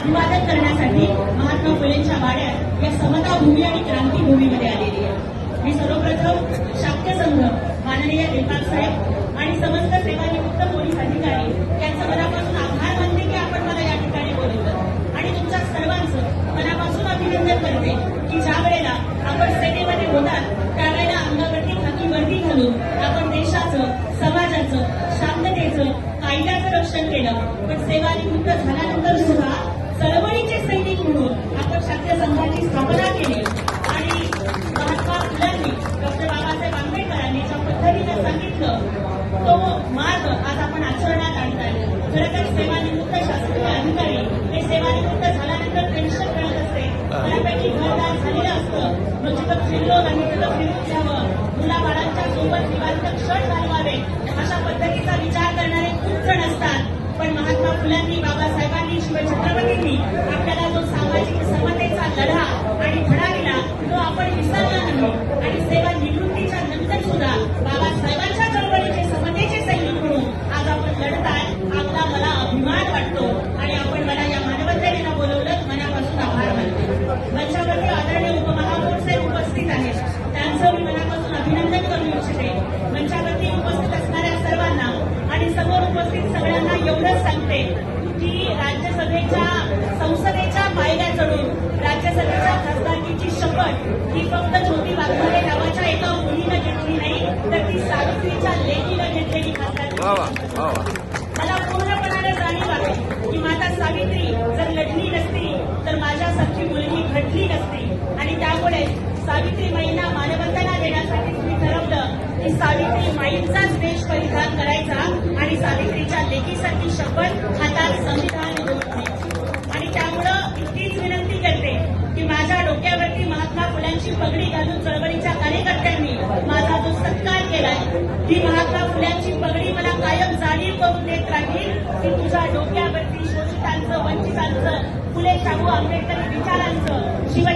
अभिवादन करण्यासाठी महात्मा फुलेंच्या वाड्यात या समता भूमी आणि क्रांतीभूमीमध्ये आलेली आहे। मी सर्वप्रथम शाक्य संघ, माननीय दीपक साहेब आणि समस्त सेवानिवृत्त पोलीस अधिकारी यांचं मनापासून आभार मानते की आपण मला या ठिकाणी बोलवलं आणि तुमच्या सर्वांचं मनापासून अभिनंदन करते की ज्या वेळेला आपण सेवेमध्ये होतात त्यावेळेला अंगावरती खाकी वर्दी घालून आपण देशाचं, समाजाचं, शांततेचं, कायद्याचं रक्षण केलं। पण सेवानिवृत्त झाल्यानंतर सुद्धा चळवळीचे सैनिक म्हणून आपण शाक्य संघाची स्थापना केली आणि महात्मा फुल्यांनी, डॉक्टर बाबासाहेब आंबेडकरांनी ज्या पद्धतीने सांगितलं तो मार्ग आज आपण आचरणात आणताय। खरं तर सेवानिवृत्त शासकीय अधिकारी हे सेवानिवृत्त झाल्यानंतर पेन्शन मिळत असते, बऱ्यापैकी घरदार झालेलं असतं, नुकतं फिरलो नाही तर फिरून घ्यावं, मुलाबाळांच्या सोबत निवांत क्षण घालवावे अशा पद्धतीचा विचार करणारे खूप जण असतात। पण महात्मा फुल्यांनी, बाबासाहेबांनी, शिवछत्रपतींनी आपल्याला जो सामाजिक समतेचा लढा आणि धडा दिला तो आपण विसरला नाही आणि सेवा निवृत्तीच्या नंतर सुद्धा बाबासाहेबांच्या चळवळीचे समतेचे सैनिक म्हणून आज आपण लढताय। आपला मला अभिमान वाटतो आणि आपण मला या मानवतेला बोलवलं, मनापासून आभार मानते। मंचावरती आदरणीय उपमहापौर साहेब उपस्थित आहेत, त्यांचं मी मनापासून अभिनंदन करू इच्छिते। मंचावरती उपस्थित असणाऱ्या सर्वांना आणि समोर उपस्थित सगळ्यांना एवढंच सांगते की राज्यसभेच्या, संसदेच्या पायऱ्या चढून राज्यसभेच्या खासदारकीची शपथ ही फक्त ज्योती वाघमारे नावाच्या एका मुलीनं घेतली नाही तर ती सावित्रीच्या लेकीनं घेतलेली खासदारकी। मला पूर्णपणाने जाणीव आहे की माता सावित्री जर लढली नसती तर माझ्यासारखी मुलगी घडली नसती आणि त्यामुळे सावित्री माईंना मानवंदना देण्यासाठी मी ठरवलं की सावित्री माईंचाच वेश परिधान करायचा आणि सावित्रीच्या लेकीसारखी शपथ हातात संविधान घेऊन घ्यायची। आणि त्यामुळं इतकीच विनंती करते की माझ्या डोक्यावरती महात्मा फुल्यांची पगडी घालून चळवळीच्या कार्यकर्त्यांनी माझा जो सत्कार केलाय ही महात्मा फुल्यांची पगडी मला कायम जाणीव करून देत राहील की तुझ्या डोक्यावरती शोषितांचं, वंचितांचं, फुले शाहू आंबेडकरी विचारांचं, शिव